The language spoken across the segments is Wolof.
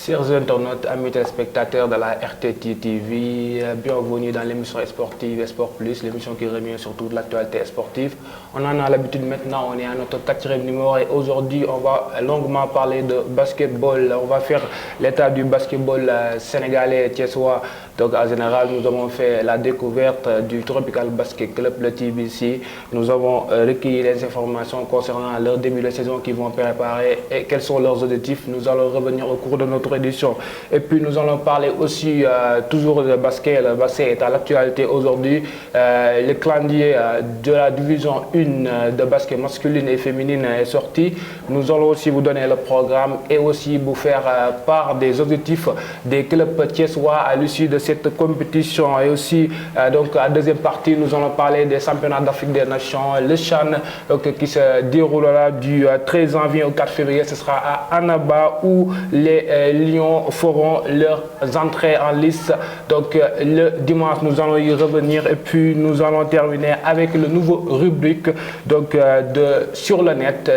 Chers internautes, amis téléspectateurs de la RTT TV, bienvenue dans l'émission sportive et Sport Plus, l'émission qui revient sur toute l'actualité sportive. On en a l'habitude maintenant, on est à notre 4e numéro et aujourd'hui on va longuement parler de basketball. On va faire l'état du basketball sénégalais, thiessois. Donc en général, nous avons fait la découverte du Tropical Basket Club, le TBC. Nous avons recueilli les informations concernant leur début de saison qu'ils vont préparer et quels sont leurs objectifs. Nous allons revenir au cours de notre édition. Et puis nous allons parler aussi toujours de basket. Le basket est à l'actualité aujourd'hui. Le calendrier de la division 1 de basket masculine et féminine est sorti. Nous allons aussi vous donner le programme et aussi vous faire part des objectifs des clubs thiessois à l'issue de cette compétition. Et aussi, donc, à deuxième partie, nous allons parler des championnats d'Afrique des Nations, le CHAN, donc, qui se déroulera du 13 janvier au 4 février. Ce sera à Annaba où les Lions feront leurs entrées en lice. Donc, le dimanche, nous allons y revenir et puis nous allons terminer avec le nouveau rubrique donc, sur le net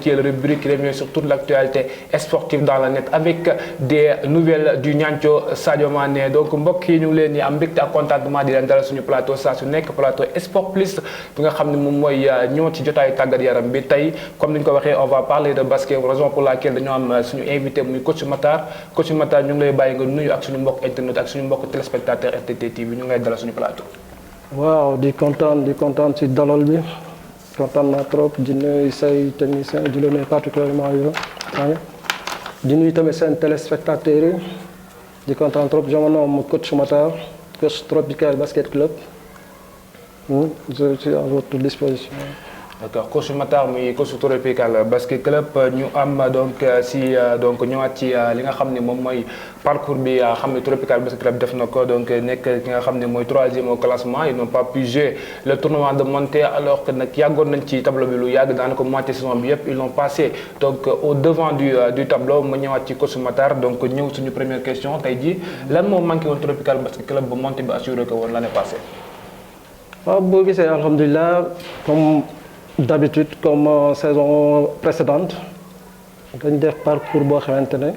qui est le rubrique qui revient sur toute l'actualité sportive dans le net avec des nouvelles du Niancho Sadio Mané. Donc, mbokk yi ñu ngi leen di am mbégte ak contentement di leen dalal suñu plateau saa su nekk plateau Sport Plus bi nga xam ne moom mooy ñëw ci jotaayu tàggat yaram bi tey comme ni ñu ko waxee on va parler de basket raison pour laquelle dañoo am suñu invité muy coach Matar ñu ngi lay bàyyi nga nuyu ak suñu mbokk internet ak suñu mbokk téléspectateur RTT TV ñu ngi lay dalal suñu plateau. waaw di kontaan ci dalal bi kontaan naa trop di nuyu say technicien di la nuyu particulièrement yow di nuyu tamit seen téléspectateurs yi. di kontaan trop je me nomme coach Matar coach Tropical Basket Club je suis à votre disposition. D'accord coach Matar muy coach Tropical Basket Club ñu am donc donc ñëwaat ci li nga xam ne moom mooy parcours bi xam ne Tropical Basket Club def na ko donc nekk ki nga xam ne mooy 3e au classement ils n'ont pas pu jouer le tournoi de montée alors que nag yàggoon nañ ci tableau bi lu yàgg daanaka moitié saison bi yëpp ils l'ont passé donc au devant du tableau ma ñëwaat ci coach Matar donc ñëw suñu première question tey jii lan moo manqué woon Tropical Basket Club ba montée bi assuré ko woon l'année passée. waaw boo gisee alhamdulilah comme d'habitude comme saison précédente dañ def parcours boo xamante ne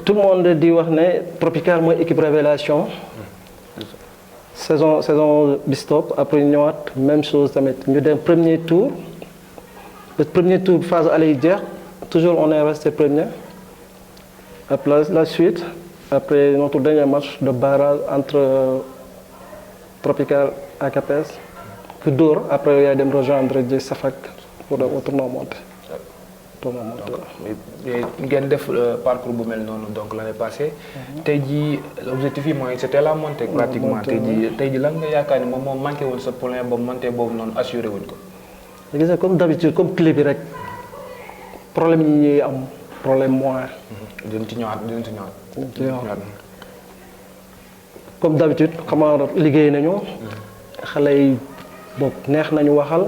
tout le monde di wax ne Tropical mooy équipe révélation saison bi stop après ñëwaat même chose tamit ñu dem premier tour phase aller yi jeex toujours on est resté premier après la suite après notre dernier match de barrage entre Tropical ak APS ku dóor après yaay dem rejoindre ji Safak pour dem au tournoi monté. ngeen def parcours bu mel noonu donc l'année passée. tey jii l'objectif yi mooy c'était la montée pratiquement tey jii lan nga yaakaar ni moom moo manqué woon sa poulain ba montée boobu noonu assuré wuñ ko. gis nga comme d'habitude comme clé bi rek problème yi ñuy am problème moyen. dinañ ci ñëwaat. comme d'habitude xam nga liggéey nañu. xale yi boobu neex nañu waxal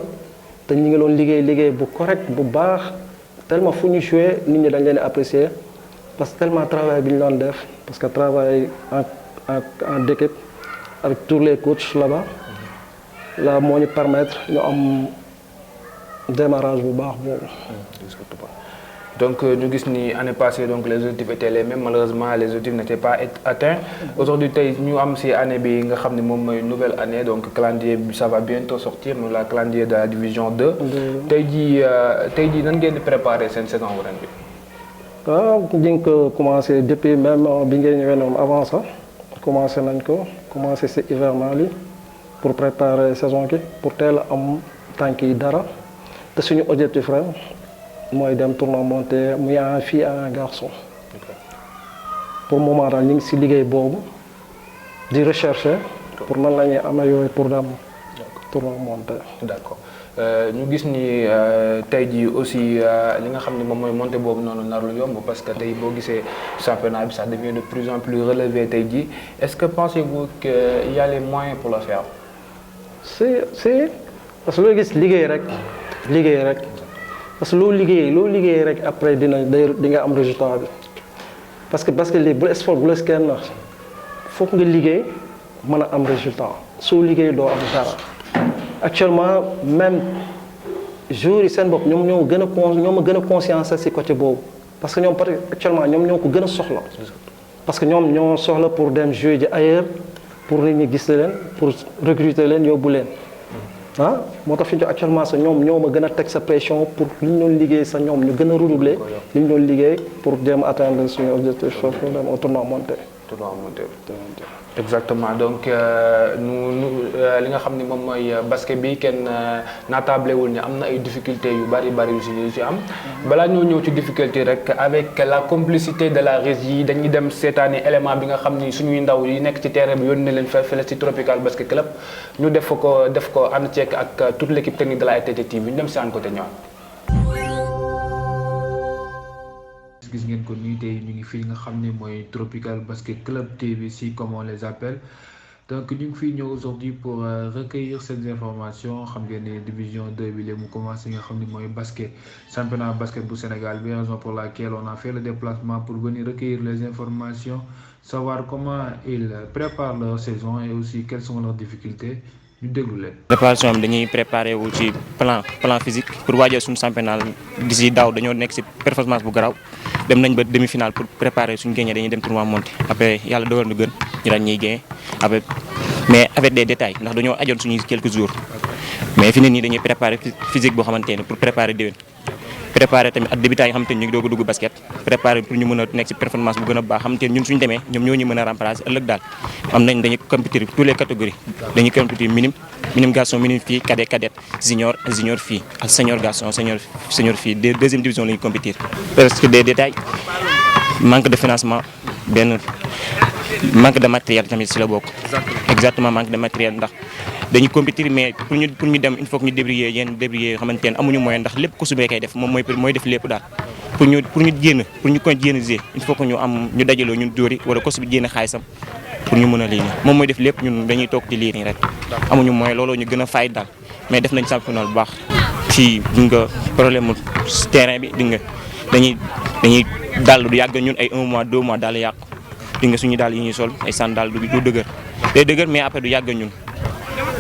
te ñu ngi doon liggéey bu correct bu baax tellement fu ñu joué nit ñi dañ leen apprécier parce que tellement travail bi ñu doon def parce que travail en équipe avec tous les coachs là-bas là moo ñu permettre ñu am démarrage bu baax boobu. Donc ñu gis ni année passée donc les objectifs étaient les mêmes malheureusement les objectifs n'étaient pas atteints aujourd'hui tey ñu am ci année bi nga xam ne moom mooy nouvelle année donc calendrier bi ça va bientôt sortir nous la calendrier de la division 2. tey jii nan ngeen di préparer seen saison ren bi. waaw ñu ngi ko commencé depuis même bi ngeen ñëwee noonu avant ça commencé ci hivernal yi pour préparer saison bi pour teel a am tànk yi dara te suñu objectif ren. mooy dem tournoi monté muy en fille en garçon pour moment daal ñu ngi ci liggéey boobu di rechercher pour nan la ñuy améliorer pour dem tournoi monté. D'accord ñu gis ni tey jii aussi li nga xam ne moom mooy monté boobu noonu nar lu yomb parce que tey boo gisee championnat bi ça devient de plus en plus relevé tey jii est-ce que pensez-vous qu'il y a les moyens pour le faire. c'est parce que loo gis liggéey rek. parce que loo liggéey rek après di nga am résultat bi parce que lii bu sport bu la kenn foog nga liggéey mën a am résultat soo liggéey doo am dara actuellement même joueurs yi seen bopp ñoom ma gën a conscience ci côté boobu parce que ñoom actuellement ñoom ñoo ko gën a soxla parce que ñoom ñoo soxla pour dem jouer ji ailleurs pour nit ñi gis leen pour recruter leen yóbbu leen ah moo tax fi ñu actuellement sax ñoom ñoo ma gën a teg sa pression pour li ñu doon liggéey sax ñoom ñu gën a redoubler li ñu doon liggéey pour jéem atteindre suñu objectif foofu dem au tournoi monté. Exactement donc li nga xam ni moom mooy basket bi kenn naatablewul ni am na ay difficultés yu bari yu ci am balaa ñoo ñëw ci difficulté rek avec la complicité de la régie dañuy dem seetaani élément bi nga xam ni suñuy ndaw yi nekk ci terrain bi yónnee leen fële ci Tropical Basket Club ñu def ko ànd ceek ak toute l'équipe technique de la RTT TV ñu dem si ànd côté ñoom. gis ngeen ko nii tey ñu ngi fii nga xam ne mooy Tropical Basket Club TVC comme on les appelle donc ñu ngi fii ñëw aujourd'hui pour recueillir ces informations xam ngeen ne division 2 bi léegi mu commencé nga xam ne mooy basket championnat basket bu Sénégal bi raison pour laquelle on a fait le déplacement pour venir recueillir les informations savoir comment ils préparent leur saison et aussi quelles sont leurs difficultés ñu déglu leen. préparation bi dañuy préparé wu ci plan physique pour waajal suñu championnat d'ici daaw dañoo nekk ci performance bu garaaw dem nañ ba demi-finale pour préparer suñu gagné dañuy dem tournoi monté après yàlla dogal na gën ñu daan ñuy gagné après mais avec des détails ndax dañoo ajoon suñuy quelques jours mais fi ne nii dañuy préparer physique boo xamante ne pour préparer déwén. préparer tamit ak débutants yi xamante ne ñu ngi doog a dugg basket préparer pour ñu mën a nekk ci performance bu gën a baax xamante ne ñun suñu demee ñoom ñoo ñu mën a remplacer ëllëg daal am nañ dañuy compétir tous les catégories dañuy compétir minime garçon minime fille cadet junior fille ak senior garçon senior fille deuxième division la ñuy compétir presque des détails manque de financement manque de matériel tamit ci la bokk exactement manque de matériel ndax dañuy compétir mais pour ñu dem il faut que ñu débrouiller yoo xamante ne amuñu moyen ndax lépp ko subee kay def moom mooy def lépp daal pour ñu génn ko génn il faut que ñu dajaloo ñun dóori wala ko subi génn xaalisam pour ñu mën a lii nii moom mooy def lépp ñun dañuy toog di lii nii rek amuñu moyen looloo ñu gën a fay daal mais def nañ championnat bu baax fii di nga problème mu terrain bi di nga dañuy daal du yàgg ñun ay 1 mois 2 mois daal yàqu di nga suñu daal yi ñuy sol ay sànni daal du dëgër day dëgër mais après du yàgg ñun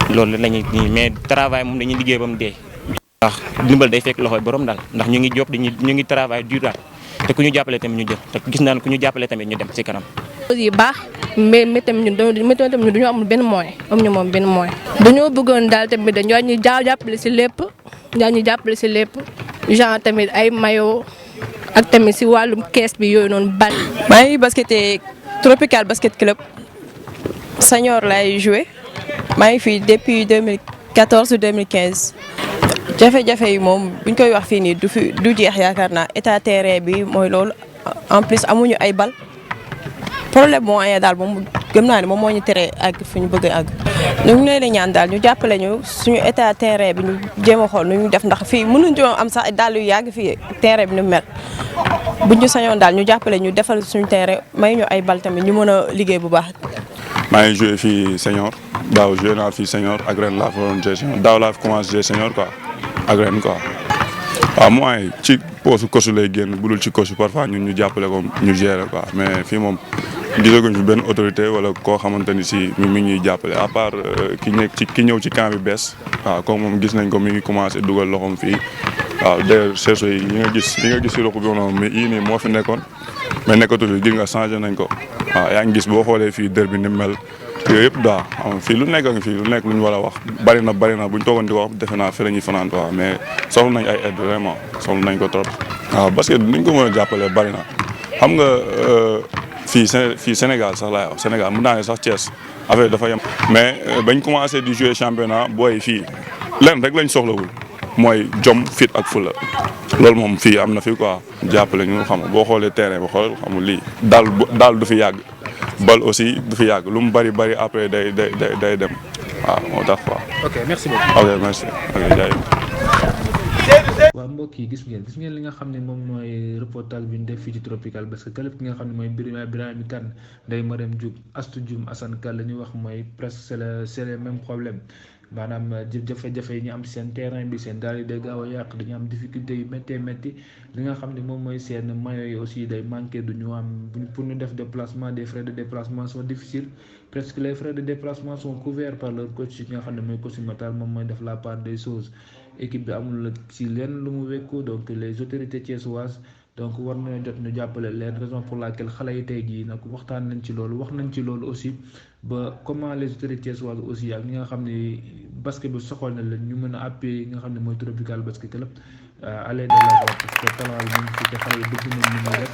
loolu lañuy mais travail moom dañuy liggéey ba mu dee. ndax ndimbal day fekk loxoy borom daal ndax ñu ngi job ñu ngi travail dur daal te ku ñu jàppale tamit ñu jël te gis naan ku ñu jàppale tamit ñu dem ci kanam. yi baax mais tamit ñun dañoo amul benn moyen amuñu moom benn moyen. dañoo bëggoon daal tamit dañoo ñu jàppale ci lépp genre tamit ay maillot ak tamit ci wàllum kees bi yooyu noonu bari. maa ngi basketé Tropical Basket Club senior lay joué maa ngi fii depuis 2014 ou 2015 jafe-jafe yi moom buñ koy wax fii nii du jeex yaakaar naa état terrain bi mooy loolu en plus amuñu ay bal problème moo amee daal moom gëm naa ne moom moo ñu teree àgg fu ñu bëgg a àgg. ñu ngi leen di ñaan daal ñu jàppale ñu suñu état terrain bi ñu jéem a xool nu ñu def ndax fii mënuñu am sax dàll yu yàgg fii terrain bi nu mel buñ ñu sañoon daal ñu jàppale ñu defal suñu terrain may ñu ay bal tamit ñu mën a liggéey bu baax. maa ngi joué fii senior daaw joué naa fii senior ak ren laa fa doon joué senior daaw laa fi commencé joué senior quoi ak ren quoi waaw mooy ci poosu coach lay génn budul ci coach parfois ñun ñu jàppale ko ñu gérer quoi mais fii moom gisaguñ fi benn autorité wala koo xamante ni si mi ñuy jàppale à part ki ñëw ci camp bi bees waaw comme moom gis nañ ko mi ngi commencé dugal loxoom fii waaw d'ailleurs cherche yi yi nga gis si loxo bi noonu mais yii nii moo fi nekkoon mais nekkatul gis nga changé nañ ko waaw yaa ngi gis boo xoolee fii dër bi ni mel yooyu yëpp daa xam fii lu nekk a ngi fii lu nekk lu ñu war a wax bari na bu ñu toogoon di wax defe naa fi la ñuy fanaan quoi mais soxla nañ ay aide vraiment soxla nañ ko trop. waaw parce que ni ñu ko mën a jàppalee bari na xam nga fii Sénégal sax laay wax Sénégal mun naa ne sax Thiès affaire dafa yem. mais bañ commencé di jouer championnat booy fii lenn rek lañ soxlawul mooy jom fit ak fula loolu moom fii am na fi quoi jàppale ñu xam nga boo xoolee terrain bi xool xamul lii daal du fi yàgg. bal aussi du fi yàgg lu mu bari après day dem waaw moo tax quoi. ok merci beaucoup. ok merci ok jaajëf. waaw mbokk yi gis ngeen li nga xam ne moom mooy reportage bi ñu def fii ci Tropical Basket Club ki nga xam ne mooy Birame Kane Ndeye Marème Diouf Astou Dioum Assane Kane la ñuy wax mooy presque c'est le même problème maanaam jafe-jafe yi ñu am seen terrain bi seen daal yi day gaaw a yàq dañu am difficulté yu métti li nga xam ne moom mooy seen maillot yi aussi day manqué du ñu am pour ñu def déplacement des frais de déplacement sont difficiles presque les frais de déplacement sont couverts par leur coach yi nga xam ne mooy coach Matar moom mooy def la part des choses équipe bi amul ci lenn lu mu wekku donc les autorités thiessoises donc war nañu jot ñu jàppale leen raison pour laquelle xale yi tey jii nag waxtaan nañ ci loolu wax nañ ci loolu aussi ba comment les autorités thiessoises aussi ak ñi nga xam ne basket bi soxal na leen ñu mën a appuyer ñi nga xam ne mooy Tropical Basket Club aller de l'avant parce que talent yi ñu fi te xale yi bëgg nañ ñu muy def.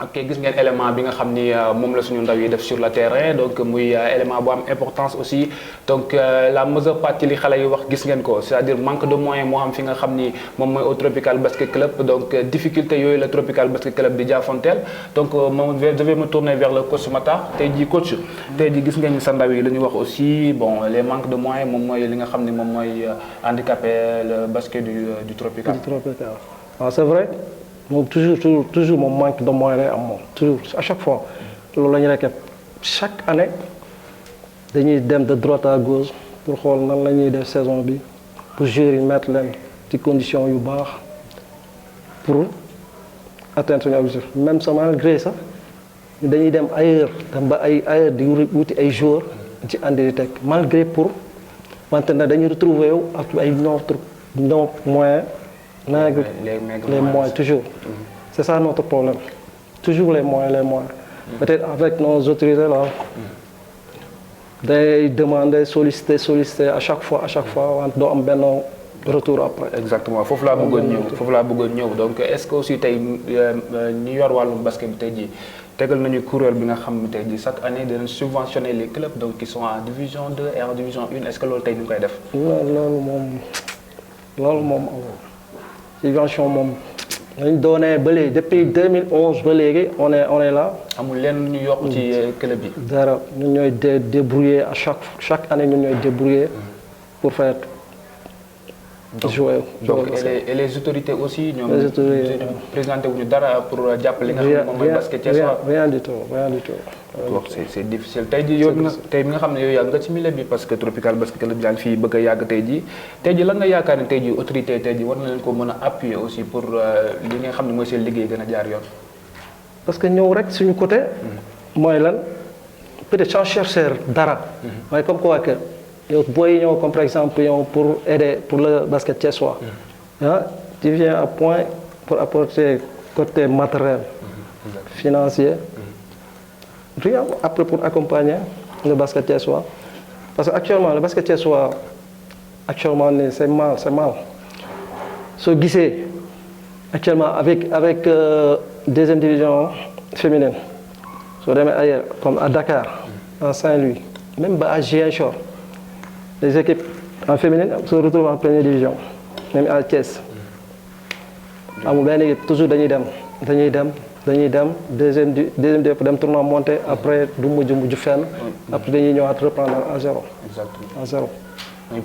ok gis ngeen élément bi nga xam ni moom la suñu ndaw yi def sur le terrain donc muy élément bu am importance aussi donc la majeure partie li xale yi wax gis ngeen ko c'est-à-dire manque de moyens moo am fi nga xam ni moom mooy au Tropical Basket Club donc difficulté yooyu la Tropical Basket Club di jaafonteel donc moom je vais me tourner vers le coach Matar tey jii coach tey jii gis ngeen sa ndaw yi la ñu wax aussi bon les manques de moyens moom mooy li nga xam ni moom mooy handicapé le basket du Tropical. Du Tropical waaw c'est vrai. moom toujours moom manque de moyens lay am moom toujours à chaque fois loolu la ñu nekkee chaque année dañuy dem de droite à gauche pour xool nan la ñuy def saison bi pour jouer yi mettre leen ci conditions yu baax pour atteindre suñu objectif même ça malgré ça dañuy dem ailleurs dem ba ay ailleurs di wuti ay joueurs ci andi di teg malgré pour wante nag dañuy retrouver yow ak ay non moyens. Les moyens toujours. C'est ça notre problème. Toujours les moyens. Peut-être avec nos autorités là, day demander solliciter à chaque fois wante doo am benn retour après. Exactement foofu laa bëggoon ñëw donc est-ce que aussi tey ñu yor wàllum basket bi tey jii tegal nañu kuréel bi nga xam ne tey jii chaque année dinañ subventionner les clubs donc qui sont en division 2 et en division 1 est-ce que loolu tey ñu koy def. loolu moom subvention moom dañ doonee ba léegi depuis 2011 ba léegi on est là. amul lenn ñu yokk ci club yi. dara ñun ñooy débrouiller à chaque année ñun ñooy débrouiller pour faire jouer. donc et les autorités aussi ñoom présenté wuñu dara pour jàppale nga xam ne moom mooy basket thiessois. rien du tout. donc c'est difficile tey jii yow tey bi nga xam ne yow yàgg nga ci milieu bi parce que Tropical Basket Club yaa ngi fii bëgg a yàgg tey jii lan nga yaakaar ne tey jii autorité tey jii war na leen ko mën a appuyer aussi pour li nga xam ne mooy seen liggéey gën a jaar yoon. parce que ñëw rek suñu côté. mooy lan peut-être sans chercher dara. mooy comme quoi que yow booy ñëw comme par exemple yow pour aider pour le basket thiessois. Tu viens à point pour apporter côté matériel. Financier. Rien après pour accompagner le basket thiessois parce que actuellement le basket thiessois actuellement c'est mal soo gisee actuellement avec deuxième division féminine soo demee ailleurs comme à Dakar à Saint-Louis même ba à Ziguinchor les équipes en féminine se retrouvent en première division même à Thiès amul benn équipe toujours dañuy dem deuxième dem tournoi monté après du mujj fenn après dañuy ñëwaat reprendre à zéro. Exactement. À zéro. Ils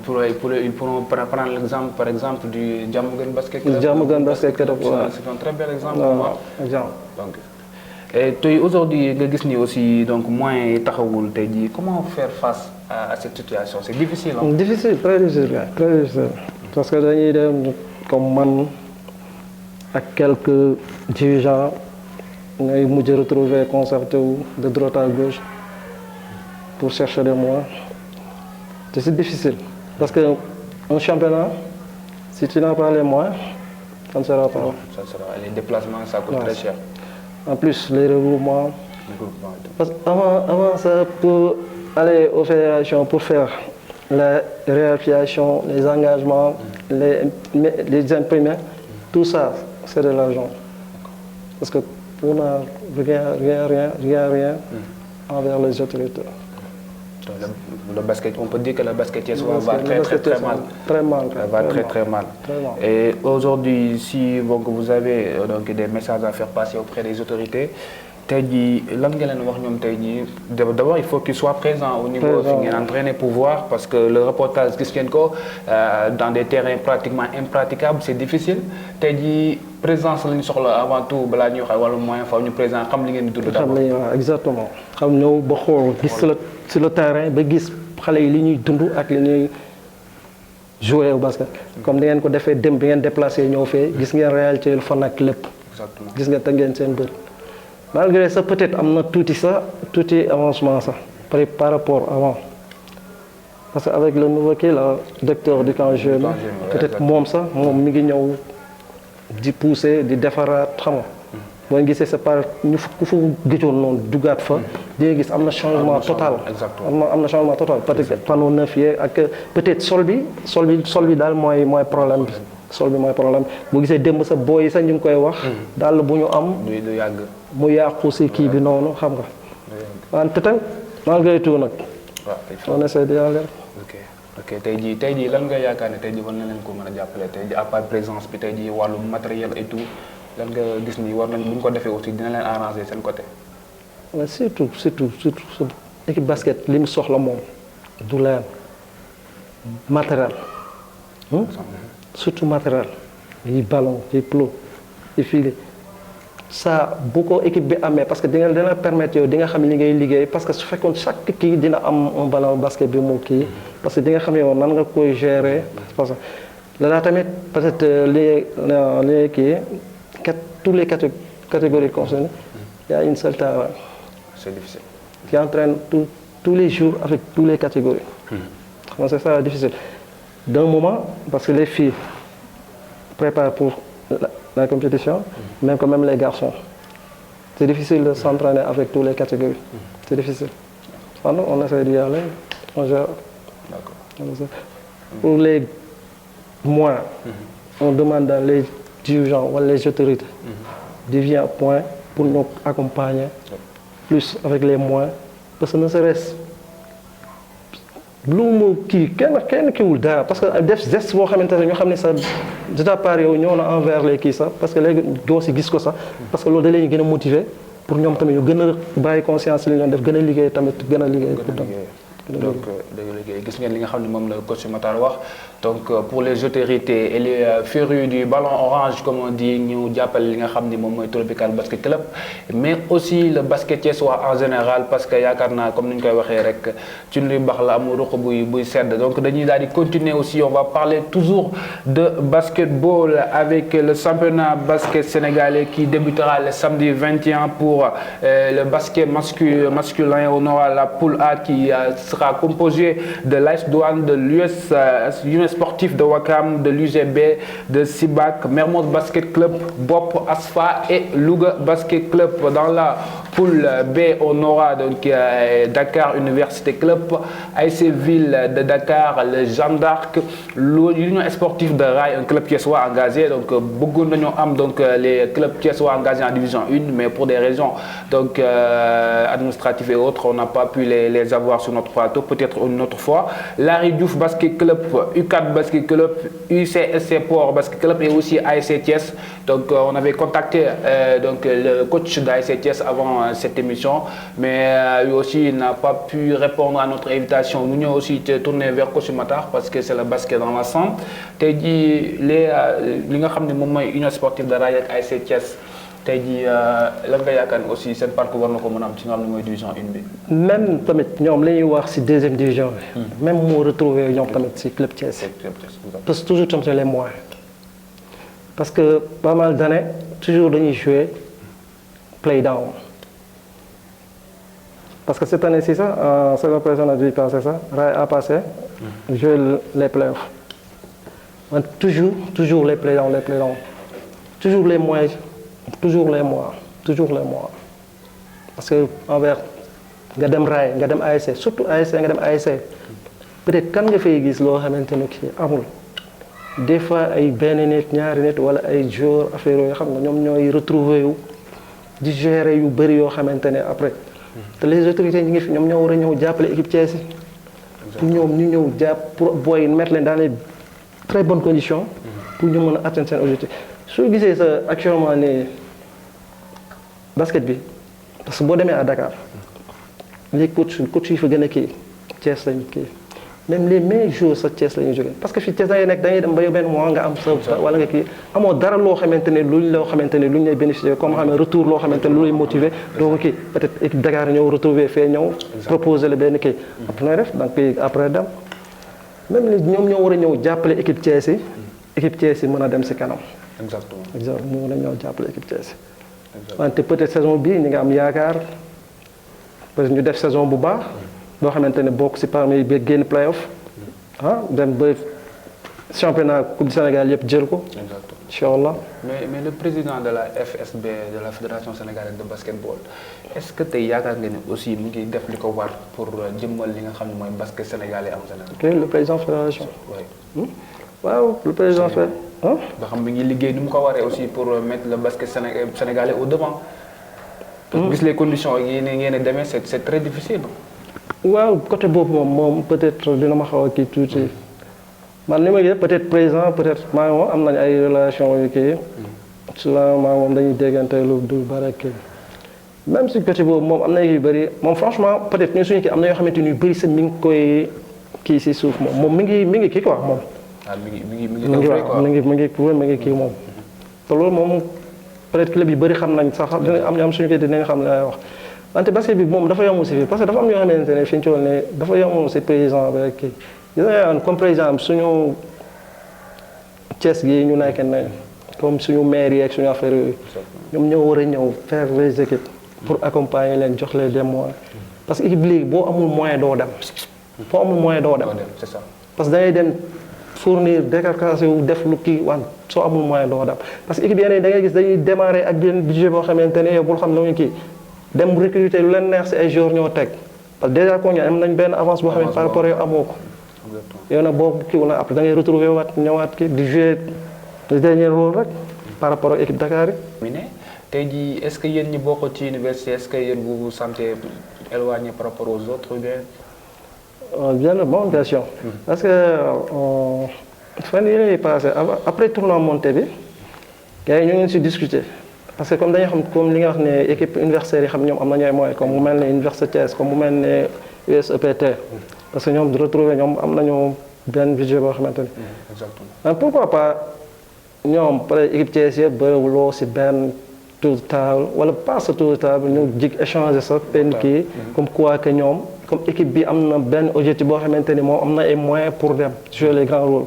pourront prendre l'exemple par exemple du Diamaguène Basket Club. Diamaguène Basket Club, c'est un très bel exemple. Exemple. Donc et tey aujourd'hui nga gis ni aussi donc moyens yi taxawul tey jii comment faire face à cette situation c'est difficile. Difficile très difficile parce que dañuy dem comme man ak quelques dirigeants. ñooy mujj retrouver concerté wu de droite à gauche pour chercher des moyens te c'est difficile parce que un championnat si tu n'as pas les moyens ça ne sera pas. Les déplacements ça coûte très cher. En plus les regroupements. Parce que avant ça pour aller aux fédérations pour faire la réaffiliation les engagements les imprimés tout ça c'est de l'argent parce que on n'a rien envers les autorités. Le basket, on peut dire que le basket thiessois va très mal. Très mal. Et aujourd'hui, si vous avez donc des messages à faire passer auprès des autorités, tey jii lan nga leen wax ñoom tey jii d'abord il faut qu'ils soient présents au niveau fi ngeen entraîner pour voir parce que le reportage gis ngeen ko dans des terrains pratiquement impraticables c'est difficile tey jii présence la ñu soxla avant tout balaa ñuy wax wàllu moyen faaw ñu présent xam li ngeen di dund d'abord. Exactement xam ñëw ba xool gis sur le terrain ba gis xale yi li ñuy dund ak li ñuy jouer au basket comme ni ngeen ko defee dem bi ngeen déplacé ñëw fee gis ngeen réalité lu fa nag lépp. Exactement gis ngeen te ngeen seen bët. Malgré ça peut-être am na tuuti avancement sax par rapport avant parce que avec le nouveau kii la docteur du camp jeune peut-être moom sax moom mi ngi ñëw di pousser di defaraat xam nga boo gisee c'est pas ñu ku fa gëjoon noonu dugaat fa di nga gis am na changement total am na changement total peut-être panneau neuf yeeg ak peut-être sol bi daal mooy problème bi sol bi mooy problème boo gisee démb sa booy yi sax ñu ngi koy wax daal bu ñu am du yàgg mu yàqu si kii bi noonu xam nga wante tam malgré tout nag on essaie d'y aller. ok tey jii lan nga yaakaar ne tey jii war na leen ko mën a jàppale tey jii à part présence bi tey jii wàllu matériel et tout lan nga gis ni war nañ bu ñu ko defee aussi dina leen arranger seen côté. mais surtout équipe basket li mu soxla moom du leen matériel. surtout matériel yi ballon yi plo yi filet ça bu ko équipe bi amee parce que dina permettre yow di nga xam li ngay liggéey parce que su fekkoon chaque kii dina am un ballon basket bi mu kii parce que di nga xam yow nan nga koy gérer parce que là tamit peut-être les kii toutes les catégories concernées il y a une seule travail. C'est difficile. Qui entraîne tous les jours avec toutes les catégories. Donc c'est ça difficile. D'un moment, parce que les filles préparent pour la compétition, même quand même les garçons. C'est difficile de s'entraîner avec toutes les catégories. C'est difficile. Alors, on essaie d'y aller, on gère. D'accord. Pour les mois, on demande dans les dirigeants ou les autorités de venir à point pour nous accompagner plus avec les moyens. Parce que ne serait-ce lu mu kii kenn kiiwul dara parce que def geste boo xamante ne ñoo xam ne sax de ta part yow ñëw na envers les kii sax parce que léegi doo si gis ko sax parce que loolu da leen gën a motiver pour ñoom tamit ñu gën a bàyyi conscience li ñu doon def gën a liggéey tamit gën a liggéey. donc gis ngeen li nga xam ne moom la coach Matar wax donc pour les autorités et les férus du ballon orange comme on dit ñu jàppale li nga xam ni moom mooy Tropical Basket Club mais aussi le basket thiessois en général parce que yaakaar naa comme ni ñu koy waxee rek ci luy baax la amul ruq buy sedd donc dañuy daal di continuer aussi on va parler toujours de basketball avec le championnat basket sénégalais qui débutera le samedi 21 pour le basket masculin. On aura la poule A qui sera composée de l'AS Douanes, de l'Union sportif de Ouakam, de l'UGB, de Sibac, Mermoz Basket Club, Bop, Asfa et Louga Basket Club. Dans la poule B, on aura donc Dakar Université Club, ASC Ville de Dakar, le Jeanne d'Arc, l'Union sportive de Rail, un club thiessois engagé. Donc beaucoup de nous am donc les clubs thiessois engagés en division 1, mais pour des raisons donc administratives et autres, on n'a pas pu les avoir sur notre plateau, peut-être une autre fois. Larry Diouf Basket Club, U4 Basket Club, UCSC Port Basket Club et aussi ASC Thiès. Donc on avait contacté donc le coach d'ASC Thiès avant cette émission, mais lui aussi n'a pas pu répondre à notre invitation. Nous avons aussi tourné vers coach Matar parce que c'est le basket dans l'ensemble. Tu as dit li nga xam ne moom mooy Union sportive de Rail ak ASC Thiès tey jii lan nga yaakaar aussi seen parcours war na ko mën a am ci nga xam ne mooy division 1 bi. même tamit ñoom la ñuy wax si deuxième division bi. même moo retrouvé ñoom tamit si club Thiès. parce que toujours tamit les moyens. parce que pas mal d'années toujours dañuy jouer play down. parce que cette année-ci sax saison précédente bi passé sax Rail a passé. jouer les playoffs. toujours les play down toujours les moyens. toujours les mois parce que envers nga dem Rail nga dem ASC surtout ASC nga dem ASC peut-être kan nga fay gis loo xamante ne kii amul des fois ay benn nit ñaari nit wala ay joueurs affaire yoo xam nga ñoom ñooy retrouver yu di gérer yu bëri yoo xamante ne après te les autorités ñi ngi fi ñoom ñoo war a ñëw jàppale équipe Thiès yi pour ñoom ñu ñëw jàpp pour booy mettre leen dans les très bonnes conditions pour ñu mën a atteindre seen objectif. soo gisee sa actuellement ni basket bi parce que boo demee à Dakar les coach yi fa gën a kii Thiès lañu kii même les meilleurs joueurs sa Thiès la ñuy jógee parce que fii Thiès dangay nekk dangay dem ba benn mois nga am sa wala nga kii amoo dara loo xamante ne luñ lay bénéficier comme xam ne retour loo xamante ne lu lay motiver donc kii peut-être équipe Dakar ñëw retrouver fee ñëw proposer la benn kii après nooy def donc après dem même ñoom ñoo war a ñëw jàppale équipe Thiès yi mën a dem si kanam. exactement mu mën a ñëw jàppale équipe Thiès. wante peut-être saison bii ñi nga am yaakaar peut-être ñu def saison bu baax boo xamante ne bokk si parmi bi génn playoff dem ba championnat coupe du Sénégal yëpp jël ko. exactement incha allah. mais le président de la FSB de la fédération sénégalaise de basketball est-ce que tey yaakaar nga ne aussi mu ngi def li ko war pour jëmmal li nga xam ne mooy basket sénégalais am Sénégal. ok le président fédération. oui. waaw le président fait nga xam mi ngi liggéey ni mu ko waree aussi pour mettre le basket sénégalais au devant. gis les conditions yi ngeen demee c'est très difficile. waaw côté boobu moom peut-être dina ma xaw a kii tuuti man li ma gis peut-être président peut-être maa ngi moom am nañu ay relation yu kii souvent maa moom dañuy déggante lu dul bare kii même si côté boobu moom am na yu bëri moom franchement peut-être ñun suñu kii am na yoo xamante ni yu bëri sa mi ngi koy kii si suuf moom mi ngi kii quoi moom. mi ngi kii moom. te loolu moom peut-être club yi bëri xam nañ sax dina am suñu kii dinañ xam ne lay wax. wante basket bi moom dafa yomb si fii parce que dafa am yoo xamante ne fi ñu toll nii dafa yomb si président bi rek kii gis nga comme par exemple suñu Thiès gi ñu nekk ne comme suñu maire yi ak suñu affaire yooyu ñoom ñoo war a ñëw faire les équipes pour accompagner leen jox leen des moyens parce que équipe léegi boo amul moyen doo dem. boo amul moyen doo dem. c'est ça parce que da ngay dem fournir décarcassé wu def lu kii wan soo amul moyen doo dem parce que équipe yeneen da ngay gis dañuy démarrer ak benn budget boo xamante ne yow bul xam ne kii. dem recruter lu leen neex si ay joueurs ñoo teg parce que déjà kon am nañ benn avance boo xam ne par rapport yow amoo ko yow nag boo kiiwul na après da ngay retrouver waat ñëwaat ki di jouer le dernier rôle rek par rapport ak équipe Dakar yi. mi ne tey jii est-ce que yéen ñi bokk ci université est-ce que yéen vous vous sentez éloigné par rapport aux autres ou bien. bien bonne question. parce que fan yii passé après tournoi monté bi gars yi ñu ngi si discuter. parce que comme dañuy xam comme li nga wax ne équipe universitaire yi xam ñoom am nañu ay moyens comme mu mel ne Université Thiès comme mu mel ne USEPT parce que ñoom di retrouver ñoom am nañu benn budget boo xamante ni. exactement mais pourquoi pas ñoom peut être équipe Thiès yëpp bëriwuloo si benn tour de table wala pas sa tour de table ñu jig échanger sa benn kii. comme quoi que ñoom comme équipe bi am na benn objectif boo xamante ni moom am na ay moyens pour dem jouer les grands rôles.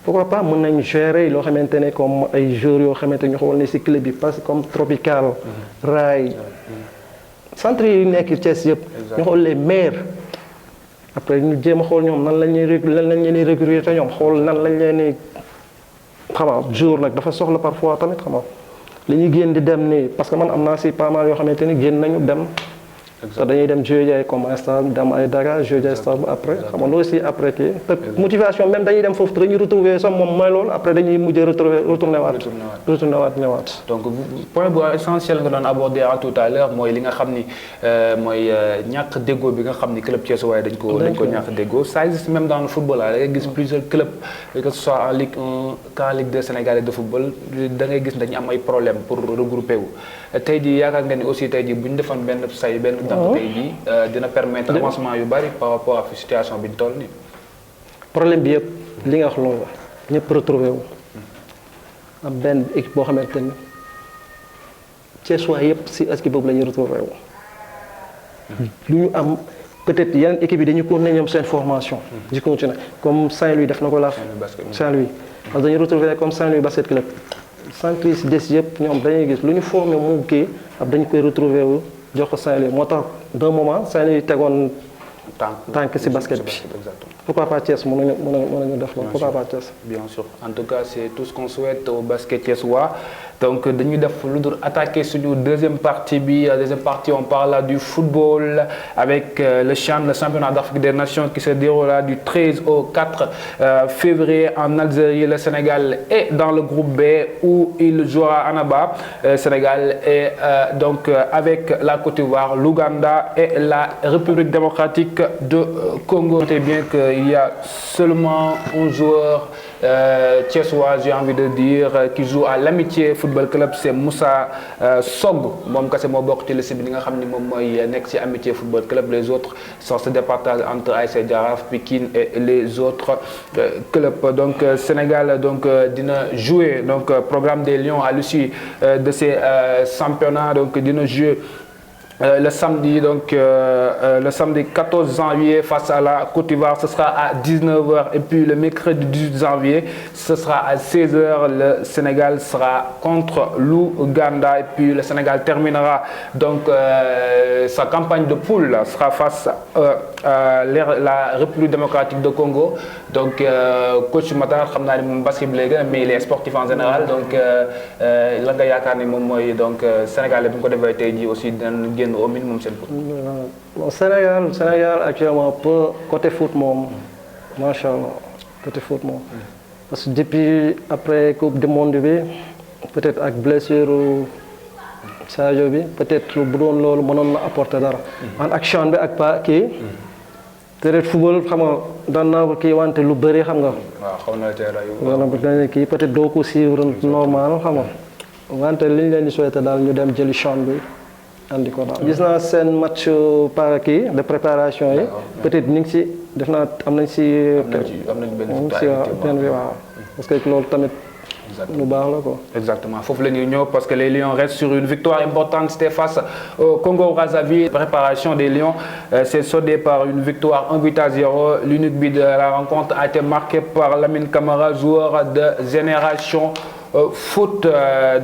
pourquoi pas mën nañu gérer loo xamante ne comme ay joueurs yoo xamante ñu xool ne si club bi parce que comme Tropical Rail centre yi nekk Thiès yëpp ñu xool les meilleurs après ñu jéem a xool ñoom nan lañ leen di recruter ñoom xool nan lañ leen di xama jour nag dafa soxla parfois tamit xama li ñuy génn di dem nii parce que man am naa si pas mal yoo xamante ni génn nañu dem te dañuy dem jouer jaay comme instant dem ay Dakar jouer jaay stade après xam nga loolu aussi après kii te motivation même dañuy dem foofu te dañuy retrouver sax moom mooy loolu après dañuy mujjee retourner waat ñëwaat. donc point bu essentiel nga doon aborder tout à l'heure mooy li nga xam ni mooy ñàkk déggoo bi nga xam ni club Thiès waaye dañ ko ñàkk déggoo ça existe même dans le football da ngay gis plusieurs clubs que ce soit en Ligue 1 qu'en Ligue 2 sénégalaise de football da ngay gis dañu am ay problèmes pour regrouper wu tey jii yaakaar nga ni aussi tey jii bu ñu defoon benn say benn donc tey jii dina permettre avancement yu bari par rapport ak situation bi ñu toll nii. problème bi yëpp li nga wax loolu la ñëpp retrouvé wu am benn équipe boo xamante ni Thiès waa yëpp si équipe boobu la ñuy retrouvé wu. lu ñu am peut-être yeneen équipe yi dañuy continuer ñoom seen formation. di continuer comme Saint-Louis def na ko la Saint-Louis parce que dañuy retrouvé comme Saint-Louis basket club. centre yi si des yëpp ñoom dañuy gis lu ñu formé mu kii ab dañu koy retrouver wu jox ko Saint-Louis moo tax d'un moment Saint-Louis tegoon tànk si basket bi. pourquoi pas Thiès mënuñu def loolu pourquoi pas Thiès. bien sûr en tout cas c'est tout ce qu'on souhaite au basket thiessois donc dañuy def lu dul attaquer suñu deuxième partie on parle du football avec le championnat d'Afrique des Nations qui se déroulera du 13 au 4 février en Algérie. Le Sénégal est dans le groupe B où il jouera à Annaba. Sénégal est donc avec la Côte d'Ivoire, l'Ouganda et la République démocratique de Congo. Notez bien qu'il y a seulement un joueur thiessois, j'ai envie de dire, qui joue à l'Amitié Football Club, c'est Moussa Sog. Moom kese moo bokk ci liste bi nga xam ni moom mooy nekk ci Amitié Football Club. Les autres se départagent entre ASC Jaraaf, Pikine et les autres clubs. Donc Sénégal donc dina jouer donc programme des Lions à l'issue de ces championnats donc dina jouer le samedi, donc le samedi 14 janvier face à la Côte d'Ivoire, ce sera à 19h. Et puis le mercredi 18 janvier, ce sera à 16h. Le Sénégal sera contre l'Ouganda. Et puis le Sénégal terminera donc sa campagne de poule, sera face à la République démocratique de Congo. Donc coach Matar, xam naa ne moom basket bi léegi mais il est sportif en général. Donc la nga yaakaar ne moom mooy donc Sénégal bi ñu ko defee tey jii aussi dinañ génn au minimum seen foot. Bon, Sénégal actuellement peu côté foot moom macha allah côté foot moom. Parce que depuis après coupe du monde bi peut-être ak blessure Sadio bi peut-être bu doon loolu mënoon na apporter dara. en action bi ak pas kii. peut-être football xam nga daan naa ko kii wante lu bëri xam nga. waaw xaw na teel a yóbbu. kii peut-être doo ko suivre normal xam nga wante li ñu leen di souhaiter daal ñu dem jëli CHAN bi andi ko daal. gis naa seen match par kii de préparation yi. peut-être ñu ngi si def naa am nañ si. am nañ benn waaw parce que loolu tamit. lu baax la quoi. Exactement. Faut le ñëw parce que les Lions restent sur une victoire importante. C'était face au Congo-Brazzaville. Préparation des Lions s'est soldée par une victoire 1-0. L'unique but de la rencontre a été marqué par Lamine Camara, joueur de génération foot.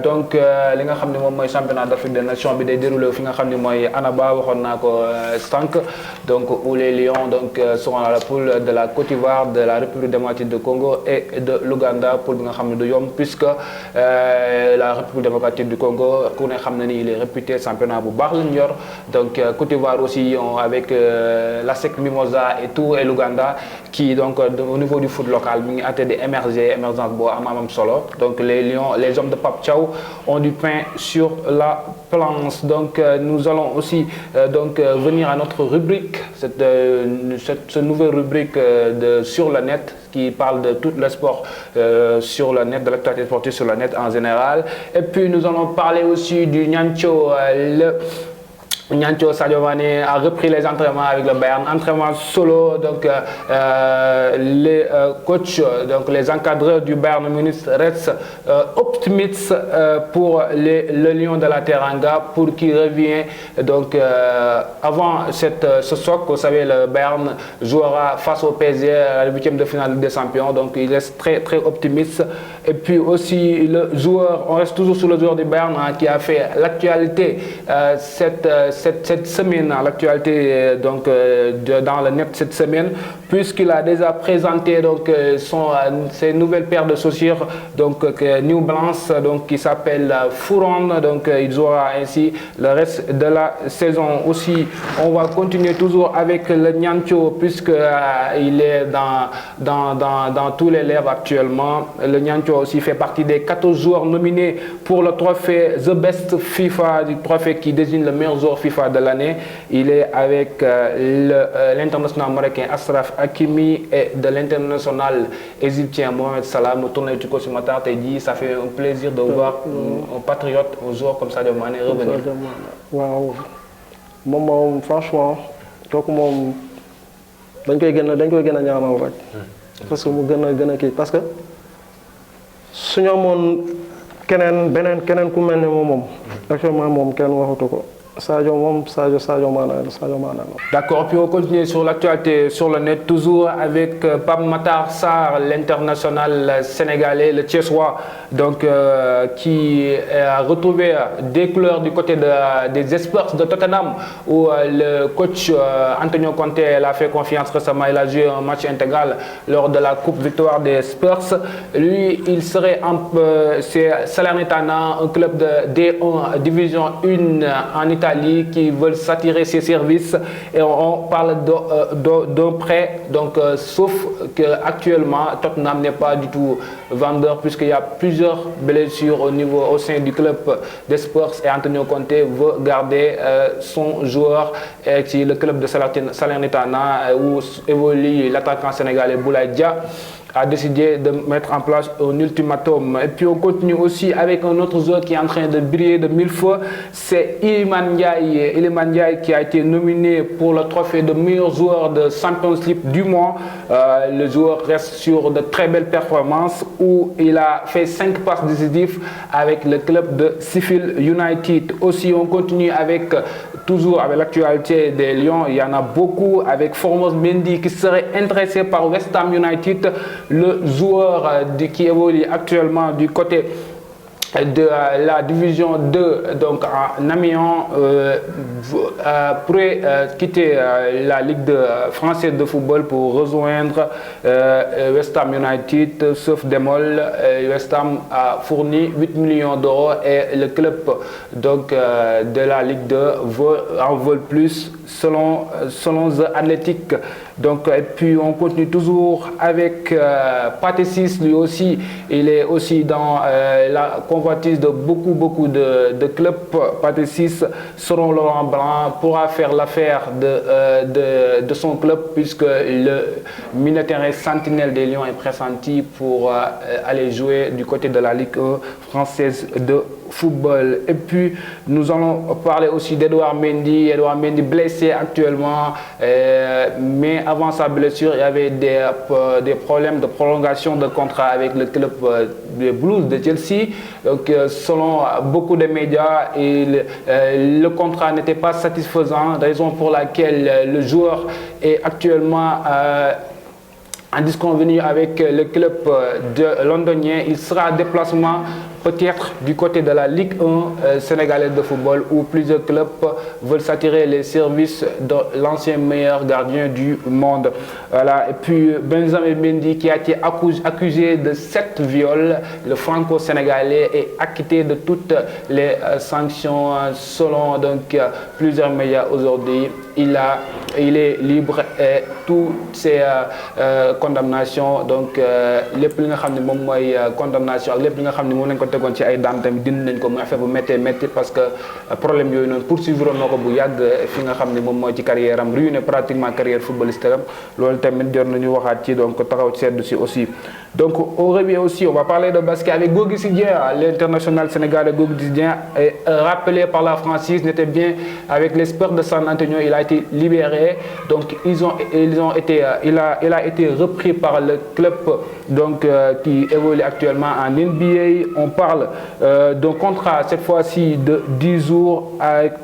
Donc li nga xam ne moom mooy championnat d'Afrique des Nations bi day déroulé fi nga xam ne mooy Annaba waxoon naa ko sànq. Donc où les Lions donc seront dans la poule de la Côte d'Ivoire, de la République démocratique de Congo et de l'Ouganda, poule bi nga xam ne du yomb puisque la République démocratique du Congo ku ne xam na ni il est réputé championnat bu baax lañ yor. Donc Côte d'Ivoire aussi avec l'ASEC Mimosa et tout et l'Ouganda qui donc au niveau du foot local mi ngi àtte di émergence boo am solo. Donc les Lions, les hommes de Pape Thiaw ont du pain sur la planche. Donc nous allons aussi venir à notre rubrique, cette nouvelle rubrique de Sur le net qui parle de tout le sport sur le net, de l'actualité sportive sur le net en général. Et puis nous allons parler aussi du Niancho, Niancho Sadio Mané a repris les entraînements avec le Bayern, entraînement solo. Donc les coachs, donc les encadreurs du Bayern Munich restent optimistes pour le Lion de la Teranga pour qu'il revienne. Donc avant ce choc, vous savez, le Bayern jouera face au PSG à la 8e de finale des champions. Donc il reste très très optimiste. Et puis aussi le joueur, on reste toujours sur le joueur du Bayern qui a fait l'actualité cette semaine, l'actualité donc dans le net cette semaine, puisqu'il a déjà présenté donc ses nouvelles paires de chaussures donc New Balance donc qui s'appelle Furon. Donc il jouera ainsi le reste de la saison. Aussi on va continuer toujours avec le Niancho puisque il est dans tous les lèvres actuellement. Le Niancho aussi fait partie des 14 joueurs nominés pour le trophée The Best FIFA, du trophée qui désigne le meilleur joueur FIFA de l'année. Il est avec l'international marocain Ashraf Hakimi et de l'international égyptien Mohamed Salah. Nous tournons du côté Matar tey jii, ça fait un plaisir de voir un patriote, un joueur comme Sadio Mané revenir. waaw moom franchement kooku moom dañ koy gën a ñaanal rek. parce que mu gën a kii parce que su ñu amoon keneen ku mel ne moom actuellement moom kenn waxatu ko. Sadio Mané. D'accord, puis on continue sur l'actualité sur le net, toujours avec Pape Matar Sarr, l'international sénégalais, le Thiessois, donc qui a retrouvé des couleurs du côté des Spurs de Tottenham, où le coach Antonio Conte l'a fait confiance récemment. Il a joué un match intégral lors de la coupe victoire des Spurs. Lui, il serait c'est Salernitana, un club de D1 division 1 en Italie, qui veulent s'attirer ses services et on parle d'un prêt. Donc sauf que actuellement Tottenham n'est pas du tout vendeur puisqu'il y a plusieurs blessures au sein du club des Spurs et Antonio Conte veut garder son joueur qui est le club de Salernitana où évolue l'attaquant sénégalais Boulaye Dia. A décidé de mettre en place un ultimatum. Et puis on continue aussi avec un autre joueur qui est en train de briller de mille feux, c'est Iliman Ndiaye qui a été nominé pour le trophée de meilleur joueur de Champions League du mois. Le joueur reste sur de très belles performances où il a fait 5 passes décisives avec le club de Sheffield United. Aussi on continue avec toujours avec l'actualité des Lions, il y en a beaucoup avec Formose Mendy qui serait intéressé par West Ham United, le joueur qui évolue actuellement du côté de la division 2, donc en Amiens, pourrait quitter la Ligue française de football pour rejoindre West Ham United, sauf démol. West Ham a fourni 8 millions d'euros et le club donc, de la Ligue 2 en veut plus selon The Athletic. Donc, et puis on continue toujours avec Pathé Ciss, lui aussi, il est aussi dans la convoitise de beaucoup de clubs. Pathé Ciss, selon Laurent Blanc, pourra faire l'affaire de son club puisque le milieu de terrain sentinelle des Lions est pressenti pour aller jouer du côté de la Ligue 1 française de football. Et puis nous allons parler aussi d'Edouard Mendy. Edouard Mendy blessé actuellement, mais avant sa blessure, il y avait des problèmes de prolongation de contrat avec le club des Blues de Chelsea. Donc, selon beaucoup de médias, le contrat n'était pas satisfaisant, raison pour laquelle le joueur est actuellement en disconvenu avec le club de londonien. Il sera en déplacement peut-être du côté de la Ligue 1 sénégalaise de football où plusieurs clubs veulent s'attirer les services de l'ancien meilleur gardien du monde. Voilà. Et puis Benjamin Mendy qui a été accusé de 7 viols. Le franco-sénégalais est acquitté de toutes les sanctions selon donc, plusieurs médias aujourd'hui. Il est libre et toutes ces condamnations, donc les plus condamnation ak lépp li nga xam ne moom lañ ko tegoon ci ay daan tamit dindi nañ ko muy affaire bu métti parce que problème yooyu noonu poursuivre na ko bu yàgg fi nga xam ne moom mooy ci carrière am ruiné pratiquement carrière footballistique am loolu tamit jot nañu waxaat ci donc taxaw seddu si aussi. Donc au revient aussi, on va parler de basket avec Gorgui Sy Dieng, l'international sénégalais Gorgui Sy Dieng, rappelé par la Francis, n'était bien avec les Spurs de San Antonio, il a été libéré, donc il a été repris par le club donc, qui évolue actuellement en NBA. On parle d'un contrat cette fois-ci de 10 jours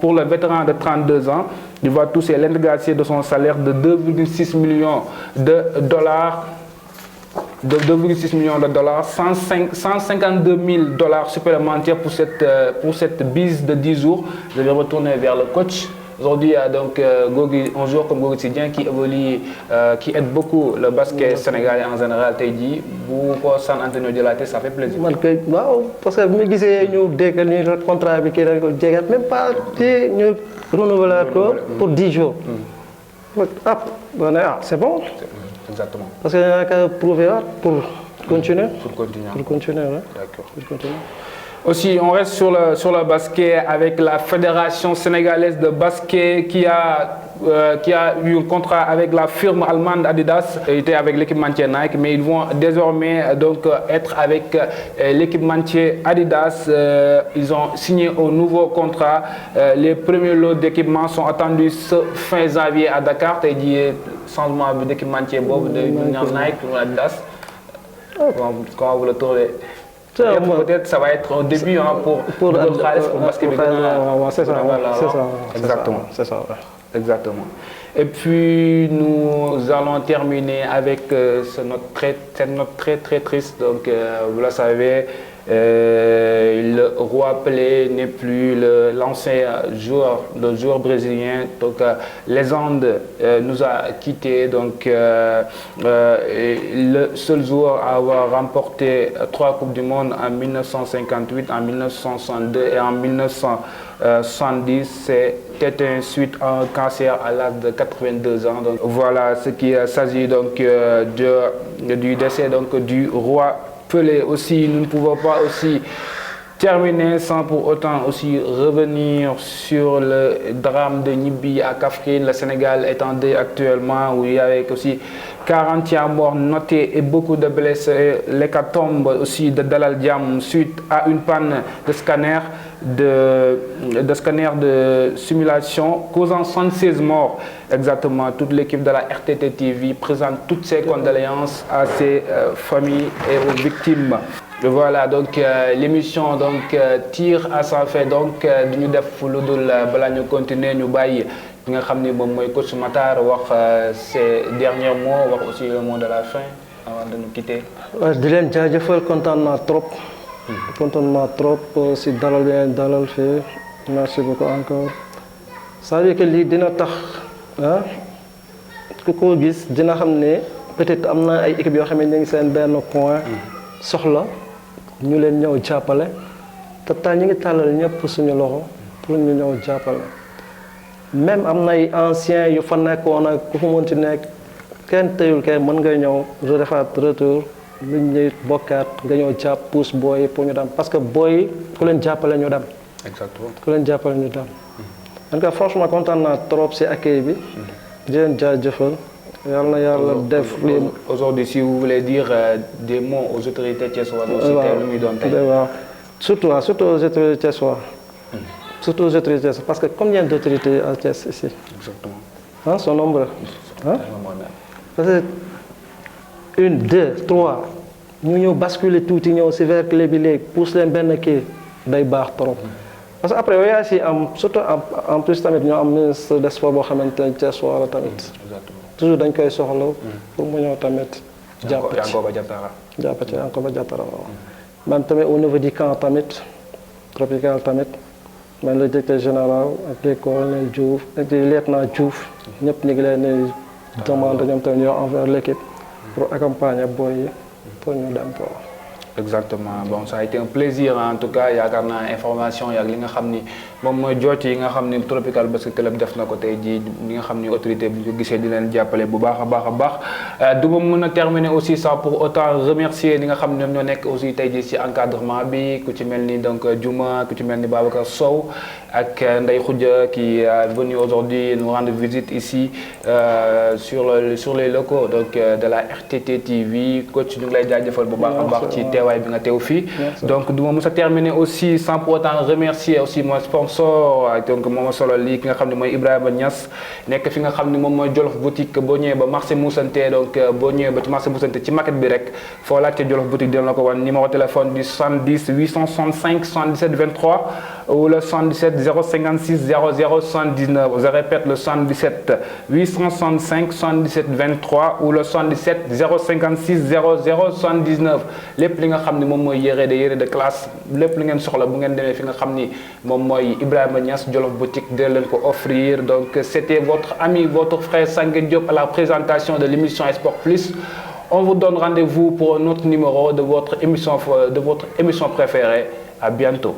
pour le vétéran de 32 ans. Il va toucher l'intégralité de son salaire de 2,6 millions de dollars. De 2,6 millions de dollars, 152 000 dollars supplémentaires pour cette bise de 10 jours. Je vais retourner vers le coach. Aujourd'hui, il y a donc un joueur comme Gorgui Sy Dieng qui évolue, qui aide beaucoup le basket sénégalais en général. Tu dis, pour San Antonio de la tête, ça fait plaisir. Parce que nous avons le contrat avec même pas nous renouveler pour 10 jours. C'est bon. Exactement. Parce qu'il n'y a qu'à prouver pour continuer. Pour continuer, ouais. D'accord. Aussi, on reste sur le basket avec la Fédération sénégalaise de basket qui a eu un contrat avec la firme allemande Adidas. Il était avec l'équipementier Nike, mais ils vont désormais donc être avec l'équipementier Adidas. Ils ont signé un nouveau contrat. Les premiers lots d'équipements sont attendus ce fin janvier à Dakar. Tu as dit changement d'équipementier Bob de Nike pour Adidas. Comment vous le trouvez? Peut-être ça va être au début pour le basket. C'est ça. Exactement. C'est ça. Exactement. Et puis nous allons terminer avec cette note très triste. Donc vous le savez, le roi Pelé n'est plus l'ancien joueur brésilien, donc légende nous a quittés, donc le seul joueur à avoir remporté 3 Coupes du Monde en 1958, en 1962 et en 1970, c'était suite à un cancer à l'âge de 82 ans. Donc voilà ce qui s'agit donc du décès donc du roi Pelé. Aussi, nous ne pouvons pas aussi terminer sans pour autant aussi revenir sur le drame de Nibi à Kaffrine. Le Sénégal est en deuil actuellement, où il y avait aussi 41 morts notés et beaucoup de blessés. L'hécatombe aussi de Dalal Diam suite à une panne de scanner de simulation causant 76 morts. Exactement, toute l'équipe de la RTT TV présente toutes ses condoléances à ses familles et aux victimes. Voilà donc l'émission donc tire à sa fin donc du ñu def lu dul balaa ñu continuer ñu bàyyi ki nga xam ni moom mooy coach Matar wax ses derniers mots wax aussi le mot de la fin avant de nous quitter. di leen jaajëfal kontaan naa trop. kontaan naa trop si dalal leen dalal fii merci beaucoup encore. c'est-à-dire que lii dina tax ah ku ko gis dina xam ne peut-être am na ay équipe yoo xam ne ñu ngi seen benn coin soxla. ñu leen ñëw jàppale te ñu ngi tàllal ñëpp suñu loxo pour ñu ñëw jàppale même am na ay anciens yu fa nekkoon ak ku fa mën ci nekk kenn teyul kenn mën nga ñëw defaat retour lu ñuy bokkaat nga ñëw jàpp pousse booy pour ñu dem parce que booy ku leen jàppale ñu dem. Exactement. ku leen jàppale ñu dem. en tout cas franchement kontaan naa trop si accueil bi. di leen jaajëfal. yàlla na yàlla def lii. Aujourd'hui si vous voulez dire des mots aux autorités thiessoises aussi tey lu muy doon tey. waaw surtout aux autorités thiessoises. surtout aux autorités thiessoises parce que combien d'autorités à Thiès ici. Exactement. ah sont nombreux. ah parce que 1 2 3 ñu ñëw basculer tuuti ñëw si vers clé bi léegi pousse leen benn kii day baax trop. parce que après yaa si am surtout en plus tamit ñoo am ministre des sports boo xamante ne thiessois la tamit. toujours dañ koy soxla pour mu ñëw tamit jàpp ci Yankoba Diattara waaw man tamit au niveau du camp tamit tropical tamit man le directeur général ak les colonel Diouf ak les lieutenant Diouf ñëpp ñu ngi leen di demande ñoom tamit ñoo envers l'équipe pour accompagner boy yi pour ñu dem ko exactement bon ça a été un plaisir en tout cas yaakaar naa information yaak li nga xam ni moom mooy jot yi nga xam ni Tropical Basket Club def na ko tey jii li nga xam ni autorité bi ñu ko gisee di leen jàppale bu baax a baax a baax du ma mën a terminer aussi sans pour autant remercier li nga xam ne ñoom ñoo nekk aussi tey jii ci encadrement bi ku ci mel ni donc Diouma ku ci mel ni Babacar Sow ak Ndeye Khoudia qui est venu aujourd'hui nous rendre visite ici sur les locaux donc de la RTT TV coach ñu ngi lay jaajëfal bu baax a baax ci teewaay bi nga teew fii donc du ma mës a terminer aussi sans pour autant remercier aussi mon sponsor donc moom solo lii ki nga xam ne mooy Ibrahima Niass nekk fi nga xam ne moom mooy Jolof boutique boo ñëwee ba marché Moussante donc boo ñëwee ba ci marché Moussante ci maquette bi rek foo laajte Jolof boutique dina la ko wan numéro téléphone du 70 865 77 23 ou le 77 056 00 79 je répète le 77 865 77 23 ou le 77 056 00 79 lépp li nga xam ni moom mooy yére de classe lépp li ngeen soxla bu ngeen demee fi nga xam ni moom mooy Ibrahima Niass Jolof boutique dina leen ko offrir donc c'était votre ami votre frère Sangue Diop à la présentation de l'émission Sport Plus. On vous donne rendez-vous pour un autre numéro de votre émission préférée. À bientôt.